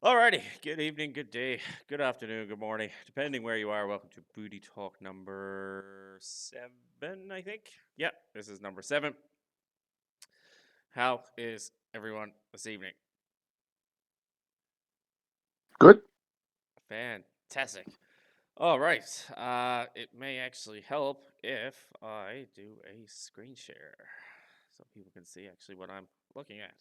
Alrighty, good evening, good day, good afternoon, good morning, depending where you are. Welcome to Booty Talk number 7, I think. Yep, this is number 7. How is everyone this evening? Good. Fantastic. All right, it may actually help if I do a screen share so people can see actually what I'm looking at.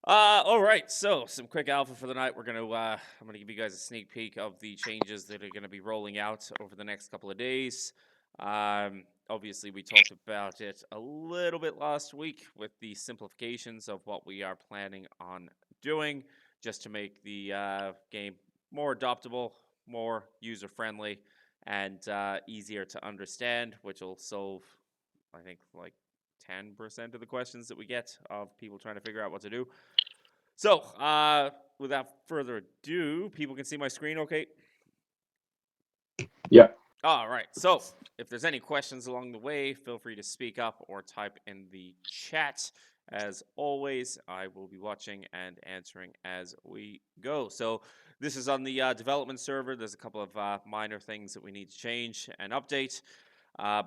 All right. So some quick alpha for the night. I'm gonna give you guys a sneak peek of the changes that are gonna be rolling out over the next couple of days. Obviously, we talked about it a little bit last week with the simplifications of what we are planning on doing, just to make the game more adoptable, more user friendly, and easier to understand, which will solve, I think, like 10% of the questions that we get of people trying to figure out what to do. So, without further ado, people can see my screen okay? Yeah. All right. So, if there's any questions along the way, feel free to speak up or type in the chat. As always, I will be watching and answering as we go. So, this is on the development server. There's a couple of minor things that we need to change and update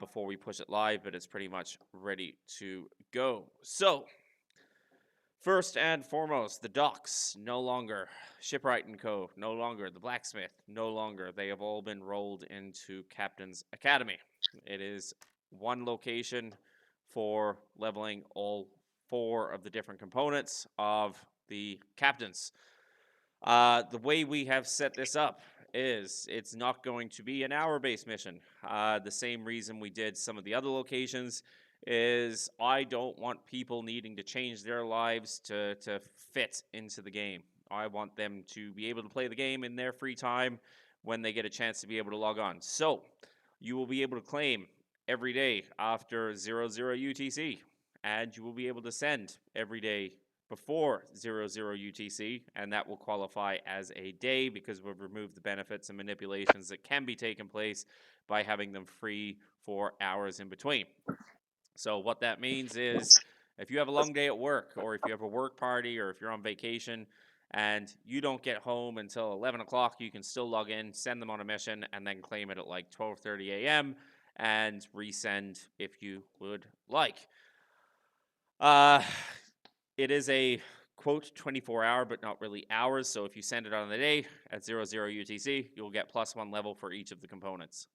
before we push it live, but it's pretty much ready to go. So, first and foremost, the docks, no longer. Shipwright & Co., no longer. The blacksmith, no longer. They have all been rolled into Captain's Academy. It is one location for leveling all 4 of the different components of the captains. The way we have set this up is it's not going to be an hour-based mission. The same reason we did some of the other locations is I don't want people needing to change their lives to fit into the game. I want them to be able to play the game in their free time when they get a chance to be able to log on. So you will be able to claim every day after 00 UTC, and you will be able to send every day before 00 UTC, and that will qualify as a day because we've removed the benefits and manipulations that can be taken place by having them free for hours in between. So what that means is if you have a long day at work, or if you have a work party, or if you're on vacation and you don't get home until 11 o'clock, you can still log in, send them on a mission, and then claim it at like 12:30 a.m. and resend if you would like. Uh, it is a quote 24-hour, but not really hours. So if you send it on the day at 00 UTC, you'll get +1 level for each of the components.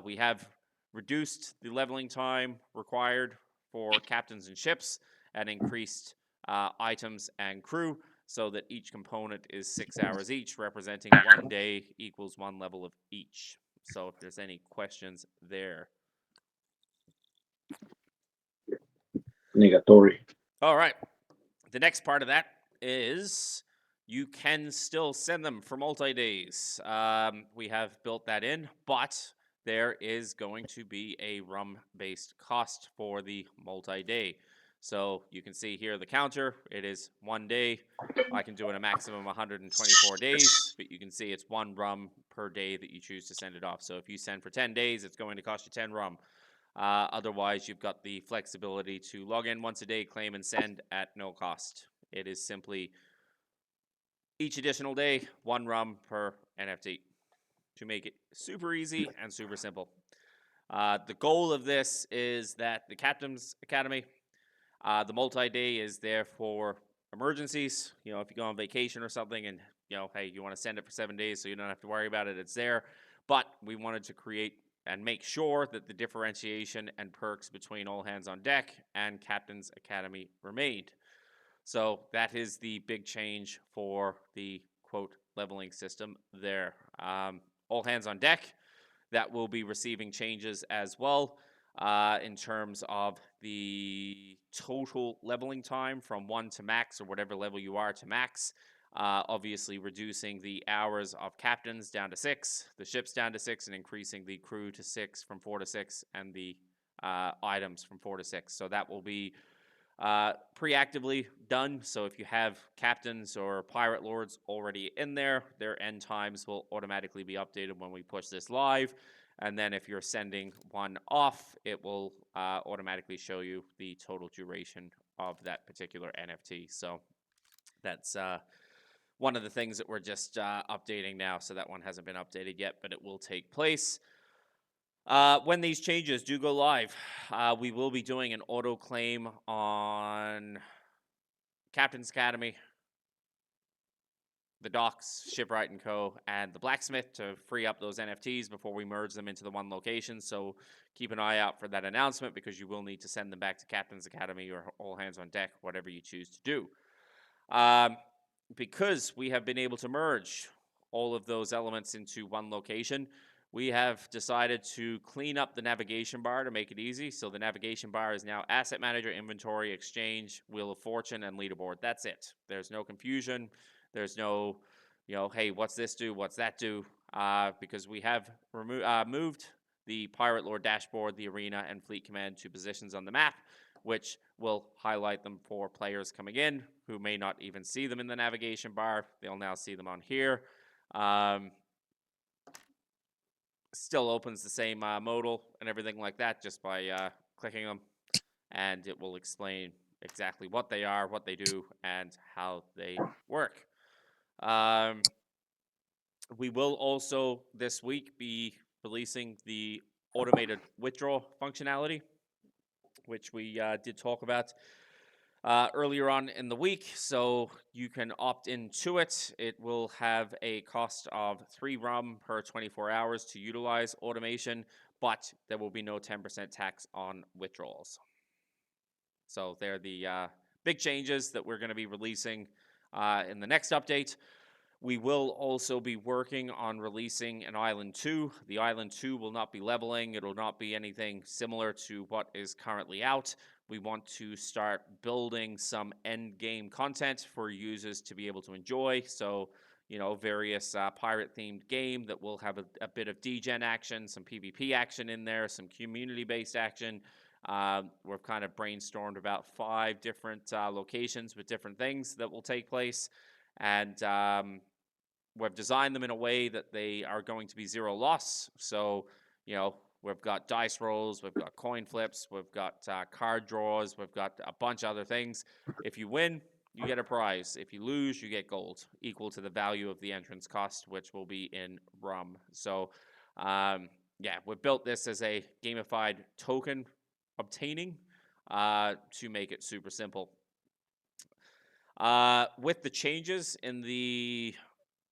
We have reduced the leveling time required for captains and ships and increased items and crew so that each component is 6 hours each, representing 1 day equals 1 level of each. So if there's any questions there. Negatory. All right. The next part of that is you can still send them for multi-days. We have built that in, but there is going to be a rum-based cost for the multi-day. So you can see here the counter. It is 1 day. I can do it a maximum of 124 days, but you can see it's 1 rum per day that you choose to send it off. So if you send for 10 days, it's going to cost you 10 rum. Otherwise, you've got the flexibility to log in once a day, claim, and send at no cost. It is simply each additional day, 1 rum per NFT to make it super easy and super simple. The goal of this is that the Captain's Academy, the multi-day is there for emergencies. You know, if you go on vacation or something and, hey, you want to send it for 7 days so you don't have to worry about it, it's there. But we wanted to create and make sure that the differentiation and perks between All Hands on Deck and Captain's Academy remained. So that is the big change for the quote leveling system there. All Hands on Deck, that will be receiving changes as well in terms of the total leveling time from 1 to max, or whatever level you are to max. Obviously, reducing the hours of captains down to 6, the ships down to 6, and increasing the crew to 6 from 4 to 6, and the items from 4 to 6. So that will be preactively done. So if you have captains or pirate lords already in there, their end times will automatically be updated when we push this live. And then if you're sending one off, it will automatically show you the total duration of that particular NFT. So that's one of the things that we're just updating now. So that one hasn't been updated yet, but it will take place. When these changes do go live, we will be doing an auto claim on Captain's Academy, the Docks, Shipwright & Co., and the Blacksmith to free up those NFTs before we merge them into the one location. So keep an eye out for that announcement, because you will need to send them back to Captain's Academy or All Hands on Deck, whatever you choose to do. Because we have been able to merge all of those elements into one location, we have decided to clean up the navigation bar to make it easy. So the navigation bar is now Asset Manager, Inventory, Exchange, Wheel of Fortune, and Leaderboard. That's it. There's no confusion. There's no, hey, what's this do? What's that do? Because we have moved the Pirate Lord dashboard, the arena, and Fleet Command to positions on the map, which will highlight them for players coming in who may not even see them in the navigation bar. They'll now see them on here. Still opens the same modal and everything like that just by clicking them, and it will explain exactly what they are, what they do, and how they work. We will also this week be releasing the automated withdrawal functionality, which we did talk about earlier on in the week. So you can opt into it. It will have a cost of 3 RUM per 24 hours to utilize automation, but there will be no 10% tax on withdrawals. So they're the big changes that we're going to be releasing in the next update. We will also be working on releasing an Island 2. The Island 2 will not be leveling. It will not be anything similar to what is currently out. We want to start building some end game content for users to be able to enjoy. So, various pirate-themed game that will have a bit of degen action, some PvP action in there, some community-based action. We've kind of brainstormed about 5 different locations with different things that will take place. And we've designed them in a way that they are going to be zero loss. So, we've got dice rolls, we've got coin flips, we've got card draws, we've got a bunch of other things. If you win, you get a prize. If you lose, you get gold, equal to the value of the entrance cost, which will be in RUM. So, we built this as a gamified token obtaining to make it super simple. With the changes in the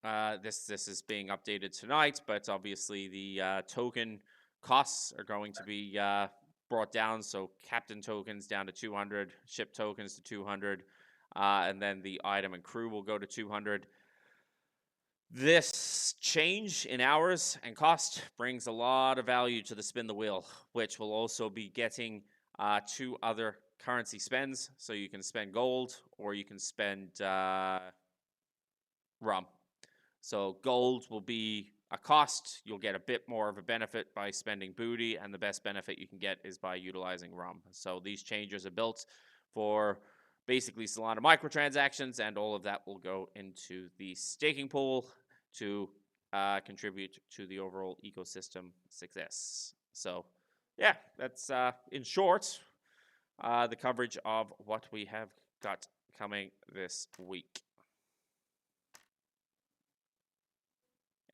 this is being updated tonight, but obviously the token costs are going to be brought down. So captain tokens down to 200, ship tokens to 200, and then the item and crew will go to 200. This change in hours and cost brings a lot of value to the spin the wheel, which will also be getting 2 other currency spends. So you can spend gold or you can spend RUM. So gold will be a cost. You'll get a bit more of a benefit by spending booty, and the best benefit you can get is by utilizing RUM. So these changes are built for basically Solana microtransactions, and all of that will go into the staking pool to contribute to the overall ecosystem success. So yeah, that's in short the coverage of what we have got coming this week.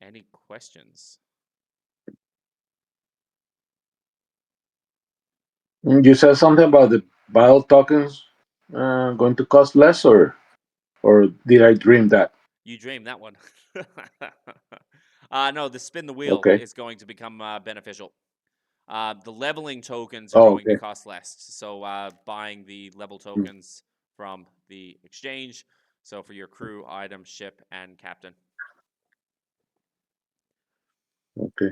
Any questions? You said something about the battle tokens going to cost less, or did I dream that? You dreamed that one. No, the spin the wheel Okay. is going to become beneficial. The leveling tokens are Oh, going to okay. cost less. So buying the level tokens from the exchange. So for your crew, item, ship, and captain. Okay.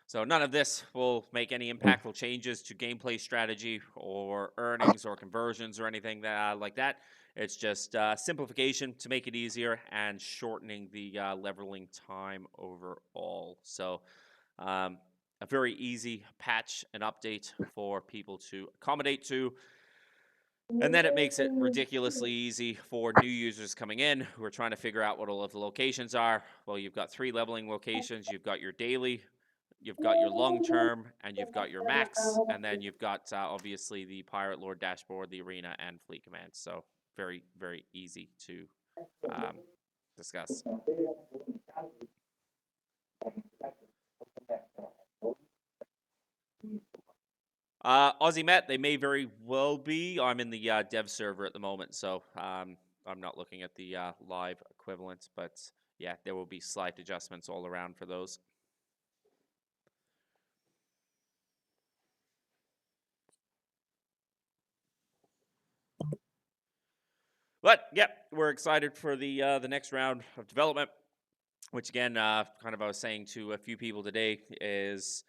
So none of this will make any impactful changes to gameplay strategy or earnings or conversions or anything like that. It's just simplification to make it easier and shortening the leveling time overall. So a very easy patch and update for people to accommodate to. And then it makes it ridiculously easy for new users coming in who are trying to figure out what all of the locations are. Well, you've got 3 leveling locations. You've got your daily, you've got your long term, and you've got your max. And then you've got obviously the Pirate Lord dashboard, the arena, and Fleet Command. So very, very easy to discuss. Aussie Met, they may very well be. I'm in the dev server at the moment, so I'm not looking at the live equivalent, but yeah, there will be slight adjustments all around for those. But yeah, we're excited for the next round of development, which again, kind of I was saying to a few people today, is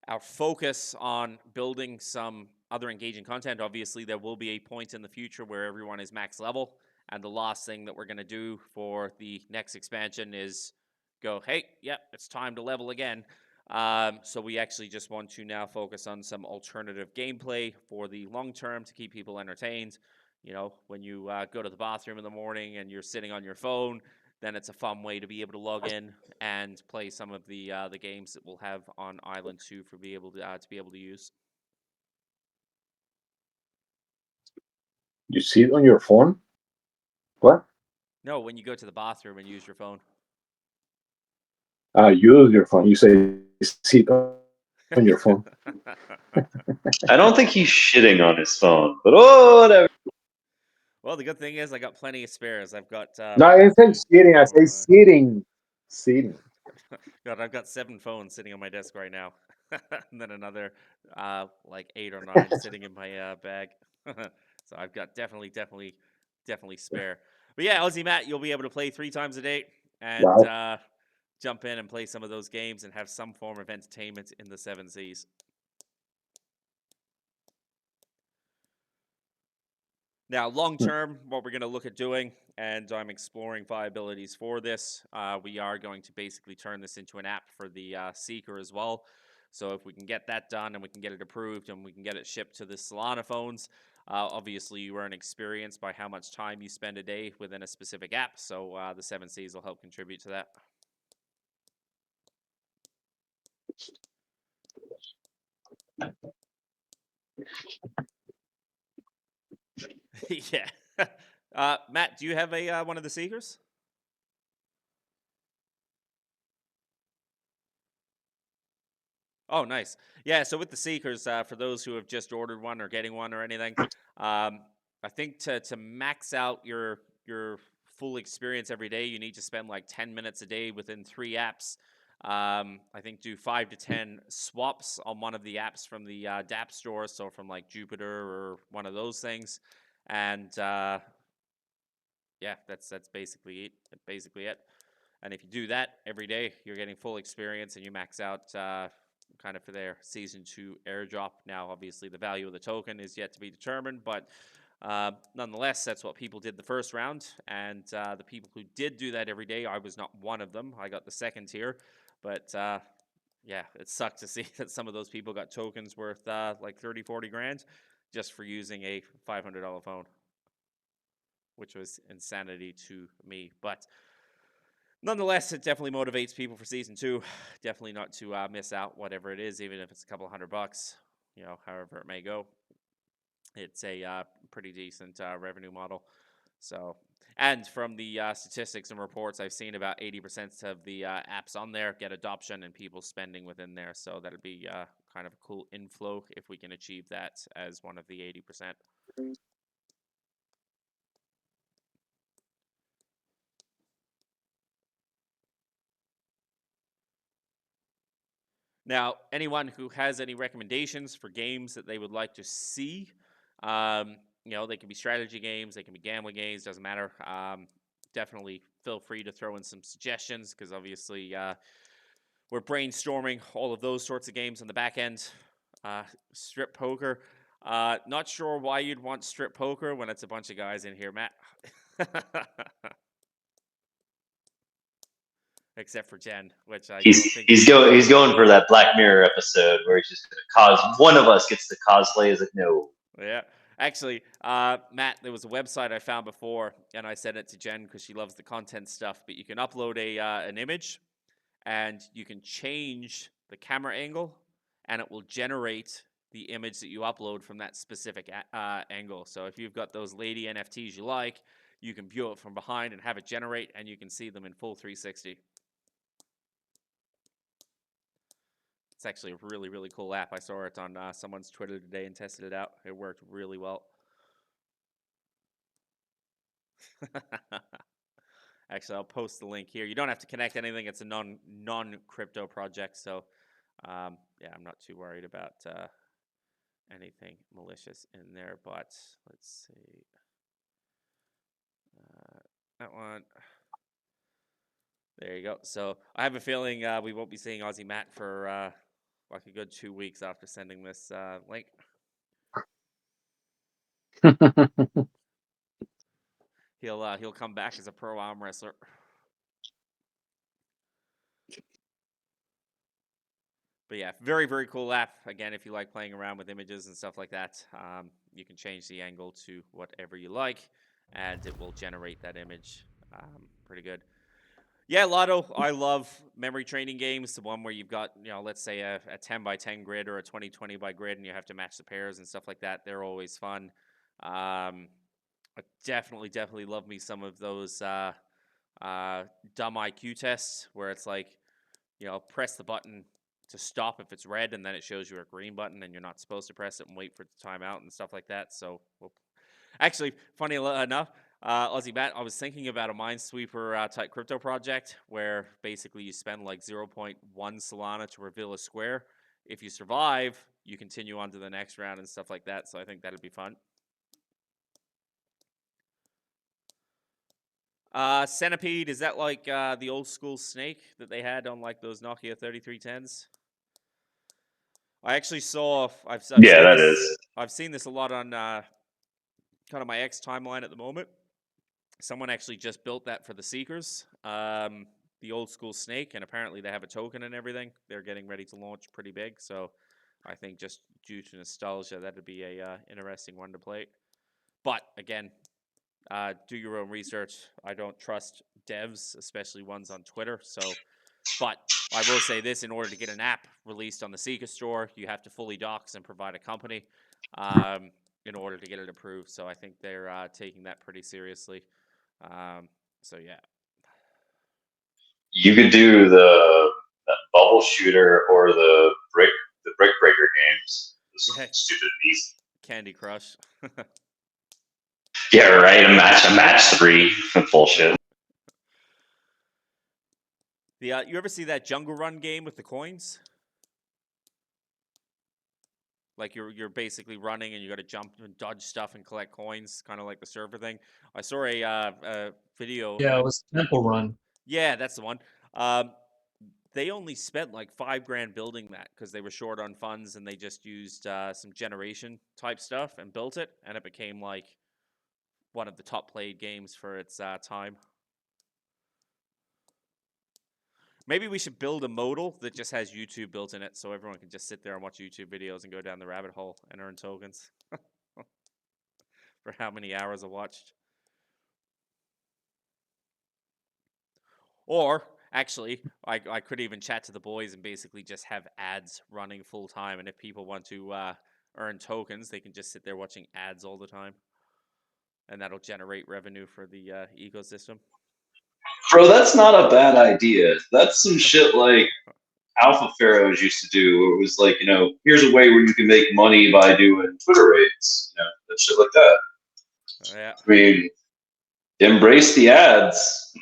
our focus on building some other engaging content. Obviously, there will be a point in the future where everyone is max level, and the last thing that we're going to do for the next expansion is go, hey, yeah, it's time to level again. So we actually just want to now focus on some alternative gameplay for the long term to keep people entertained. You know, when you go to the bathroom in the morning and you're sitting on your phone, then it's a fun way to be able to log in and play some of the games that we'll have on Island 2 for be able to use. You see it on your phone? What? No, when you go to the bathroom and use your phone. Use your phone. You say see it on your phone. I don't think he's shitting on his phone, but oh, whatever. Well, the good thing is I got plenty of spares. I've got No, I say sitting. I say sitting. Sitting. God, I've got 7 phones sitting on my desk right now, and then another like 8 or 9 sitting in my bag. So I've got definitely spare. But yeah, Aussie Matt, you'll be able to play 3 times a day and Wow. jump in and play some of those games and have some form of entertainment in the 7 Seas. Now, long term, what we're going to look at doing, and I'm exploring viabilities for this, we are going to basically turn this into an app for the Seeker as well. So if we can get that done and we can get it approved and we can get it shipped to the Solana phones, obviously you earn experience by how much time you spend a day within a specific app. So the 7 Seas will help contribute to that. Yeah. Matt, do you have a one of the Seekers? Oh, nice. Yeah, so with the Seekers, for those who have just ordered one or getting one or anything, I think to max out your full experience every day, you need to spend like 10 minutes a day within 3 apps. I think do 5 to 10 swaps on one of the apps from the DApp store, so from like Jupiter or one of those things, and yeah, that's basically it. And if you do that every day, you're getting full experience and you max out kind of for their Season 2 airdrop. Now, obviously, the value of the token is yet to be determined, but nonetheless, that's what people did the first round. And the people who did do that every day, I was not one of them. I got the second tier. But yeah, it sucked to see that some of those people got tokens worth like 30, 40 grand just for using a $500 phone, which was insanity to me. But nonetheless, it definitely motivates people for Season 2. Definitely not to miss out, whatever it is, even if it's a couple $100, you know, however it may go. It's a pretty decent revenue model. So, and from the statistics and reports I've seen, about 80% of the apps on there get adoption and people spending within there. So that'd be kind of a cool inflow if we can achieve that as one of the 80%. Now, anyone who has any recommendations for games that they would like to see, you know, they can be strategy games, they can be gambling games, doesn't matter. Definitely feel free to throw in some suggestions because obviously we're brainstorming all of those sorts of games on the back end. Strip poker. Not sure why you'd want strip poker when it's a bunch of guys in here, Matt. Except for Jen, which I don't think he's going for that Black Mirror episode where he's just going to cause one of us gets to cosplay as a no. Yeah. Actually, Matt, there was a website I found before, and I sent it to Jen because she loves the content stuff. But you can upload an image, and you can change the camera angle, and it will generate the image that you upload from that specific angle. So if you've got those lady NFTs you like, you can view it from behind and have it generate, and you can see them in full 360. It's actually a really, really cool app. I saw it on someone's Twitter today and tested it out. It worked really well. Actually, I'll post the link here. You don't have to connect anything. It's a non-crypto project, so yeah, I'm not too worried about anything malicious in there. But let's see, that one. There you go. So I have a feeling we won't be seeing Aussie Matt for like a good 2 weeks after sending this link. He'll come back as a pro arm wrestler. But yeah, very, very cool app. Again, if you like playing around with images and stuff like that, you can change the angle to whatever you like, and it will generate that image. Pretty good. Yeah, Lotto, I love memory training games. The one where you've got, let's say a 10 by 10 grid or a 20 by grid, and you have to match the pairs and stuff like that. They're always fun. I definitely love me some of those dumb IQ tests where it's like, press the button to stop if it's red, and then it shows you a green button, and you're not supposed to press it and wait for it to time out and stuff like that. So, actually, funny enough, Aussie Matt, I was thinking about a Minesweeper type crypto project where basically you spend like 0.1 Solana to reveal a square. If you survive, you continue on to the next round and stuff like that. So I think that'd be fun. Centipede, is that like the old school snake that they had on like those Nokia 3310s? I actually saw. Yeah, that is. I've seen this a lot on kind of my X timeline at the moment. Someone actually just built that for the Seekers, the old school snake, and apparently they have a token and everything. They're getting ready to launch pretty big, so I think just due to nostalgia, that'd be a interesting one to play. But again, do your own research. I don't trust devs, especially ones on Twitter. But I will say this: in order to get an app released on the Seeker store, you have to fully dox and provide a company in order to get it approved. So I think they're taking that pretty seriously. So yeah, you could do the bubble shooter or the brick breaker games. Yeah. Stupid and easy. Candy Crush. Yeah, right. A match 3. Bullshit. You ever see that Jungle Run game with the coins? Like you're basically running and you got to jump and dodge stuff and collect coins, kind of like the surfer thing. I saw a video. Yeah, it was Temple Run. Yeah, that's the one. They only spent like $5,000 building that because they were short on funds, and they just used some generation type stuff and built it, and it became like one of the top played games for its time. Maybe we should build a modal that just has YouTube built in it, so everyone can just sit there and watch YouTube videos and go down the rabbit hole and earn tokens for how many hours are watched. Or actually, I could even chat to the boys and basically just have ads running full time, and if people want to earn tokens, they can just sit there watching ads all the time, and that'll generate revenue for the ecosystem. Bro, that's not a bad idea. That's some shit like Alpha Pharaohs used to do, where it was like, here's a way where you can make money by doing Twitter raids, that shit like that. Yeah. I mean, embrace the ads.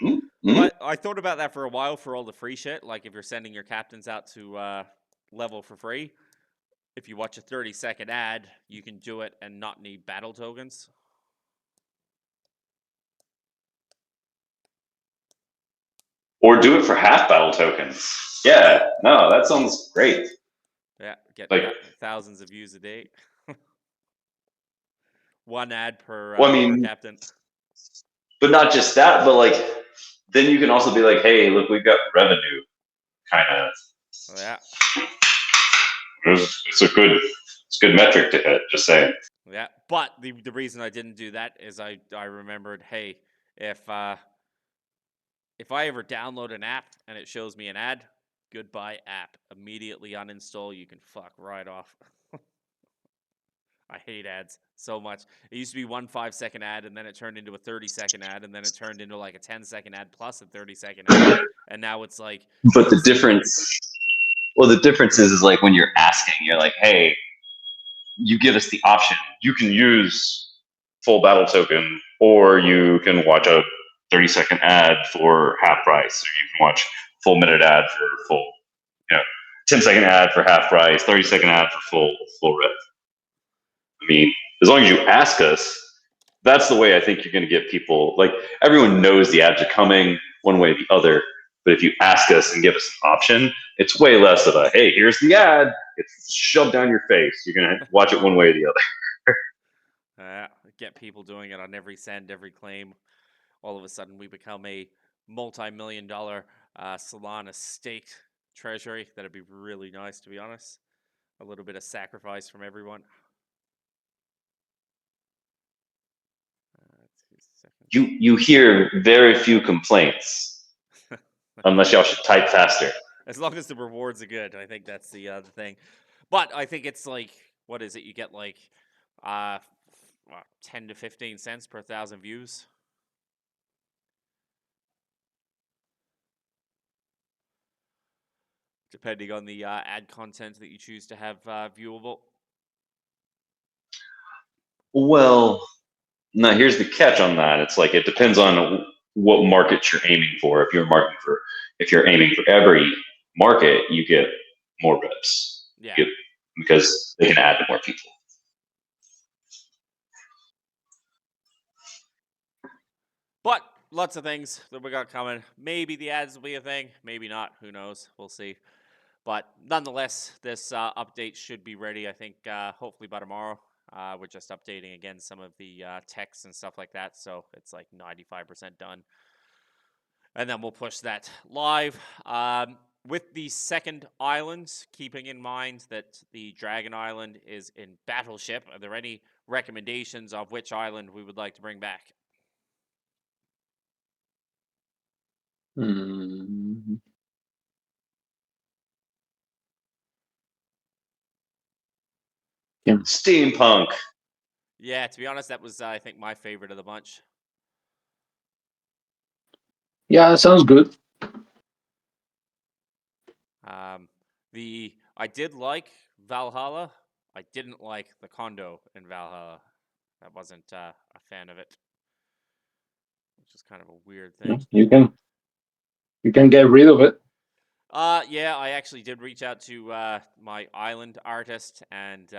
But I thought about that for a while for all the free shit. Like if you're sending your captains out to level for free, if you watch a 30-second ad, you can do it and not need battle tokens. Or do it for half battle tokens. Yeah, no, that sounds great. Yeah, get Like, thousands of views a day. One ad per, Well, I per mean- captain. But not just that, but like, then you can also be like, hey, look, we've got revenue. Kind of. Yeah. It's a good metric to hit, just saying. Yeah, but the reason I didn't do that is I remembered, hey, if I ever download an app and it shows me an ad, goodbye app. Immediately uninstall, you can fuck right off. I hate ads so much. It used to be 1 5-second ad, and then it turned into a 30-second ad, and then it turned into like a 10-second ad plus a 30-second ad, and now it's like. But the difference is like when you're asking, you're like, hey, you give us the option. You can use full battle token, or you can watch a 30-second ad for half price, or you can watch full minute ad for full, 10-second ad for half price, 30-second ad for full rev. I mean, as long as you ask us, that's the way I think you're going to get people. Like, everyone knows the ads are coming one way or the other, but if you ask us and give us an option, it's way less of a, hey, here's the ad, it's shoved down your face. You're going to watch it one way or the other. Get people doing it on every send, every claim. All of a sudden, we become a multi-million-dollar Solana staked treasury. That'd be really nice, to be honest. A little bit of sacrifice from everyone. 2 seconds. You hear very few complaints, unless y'all should type faster. As long as the rewards are good, I think that's the thing. But I think it's like, what is it? You get like 10 to 15 cents per 1,000 views. Depending on the ad content that you choose to have viewable. Well, now here's the catch on that. It's like it depends on what market you're aiming for. If you're aiming for every market, you get more reps. Yeah. Because they can add to more people. But lots of things that we got coming. Maybe the ads will be a thing. Maybe not. Who knows? We'll see. But nonetheless, this update should be ready, I think, hopefully by tomorrow. We're just updating again some of the text and stuff like that. So it's like 95% done. And then we'll push that live. With the second island, keeping in mind that the Dragon Island is in Battleship, are there any recommendations of which island we would like to bring back? Steampunk. Yeah, to be honest, that was, I think, my favorite of the bunch. Yeah, sounds good. I did like Valhalla. I didn't like the condo in Valhalla. I wasn't a fan of it, which is kind of a weird thing. You can get rid of it. Yeah, I actually did reach out to my island artist, and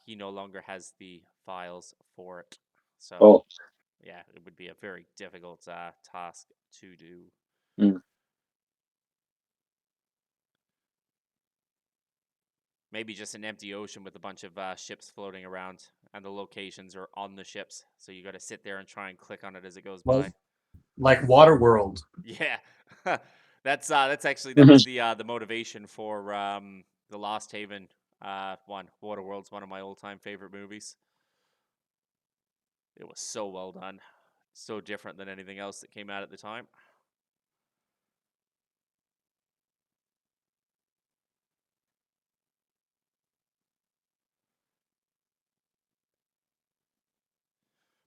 he no longer has the files for it. So, yeah, it would be a very difficult task to do. Maybe just an empty ocean with a bunch of ships floating around, and the locations are on the ships, so you got to sit there and try and click on it as it goes by. Like Waterworld. Yeah, that's actually was the motivation for the Lost Haven one. Waterworld's one of my all-time favorite movies. It was so well done, so different than anything else that came out at the time.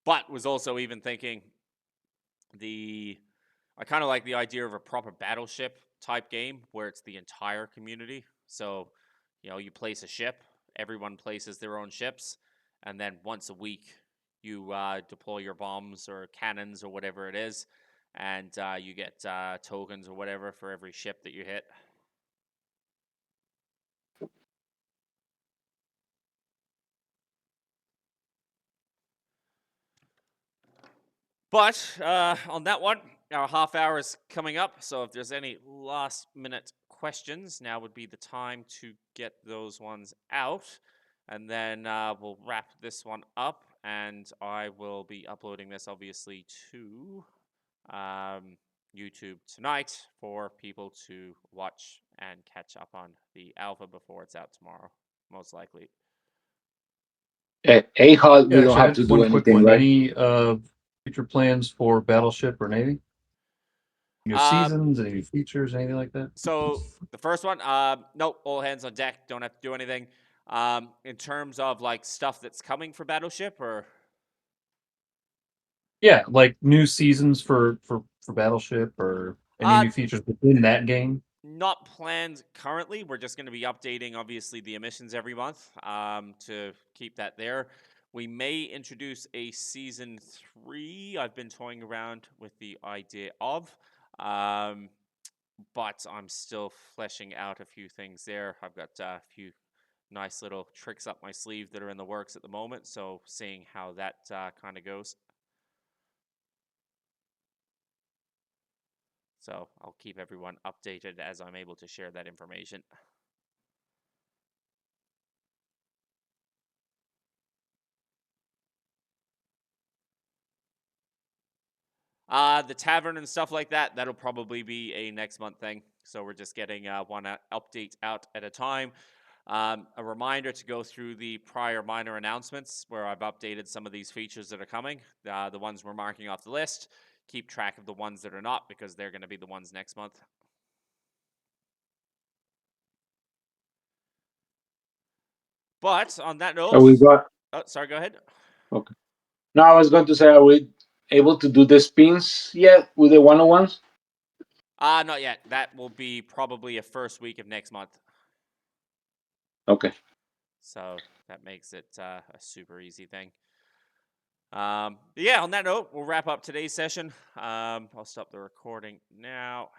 But was also even thinking I kind of like the idea of a proper Battleship type game where it's the entire community. So, you place a ship, everyone places their own ships, and then once a week you deploy your bombs or cannons or whatever it is, and you get tokens or whatever for every ship that you hit. But on that one, our half hour is coming up. So if there's any last minute questions, now would be the time to get those ones out. And then we'll wrap this one up. And I will be uploading this, obviously, to YouTube tonight for people to watch and catch up on the alpha before it's out tomorrow, most likely. AHOD, we don't have to do anything, right? Any future plans for Battleship or Navy? New seasons, any features, anything like that? So the first one, nope, all hands on deck. Don't have to do anything. In terms of like stuff that's coming for Battleship, or Yeah, like new seasons for Battleship or any Uh, new features within that game. not planned currently. We're just going to be updating, obviously, the emissions every month to keep that there. We may introduce a season 3. I've been toying around with the idea of, but I'm still fleshing out a few things there. I've got a few nice little tricks up my sleeve that are in the works at the moment, so seeing how that kind of goes. So I'll keep everyone updated as I'm able to share that information. The tavern and stuff like that, that'll probably be a next month thing. So we're just getting one update out at a time. A reminder to go through the prior minor announcements where I've updated some of these features that are coming. The ones we're marking off the list. Keep track of the ones that are not because they're going to be the ones next month. But on that note, We got. oh, sorry, go ahead. Okay. No, I was going to say, are we able to do the spins yet with the 101s? Not yet. That will be probably a first week of next month. Okay. So that makes it a super easy thing. Yeah, on that note, we'll wrap up today's session. I'll stop the recording now.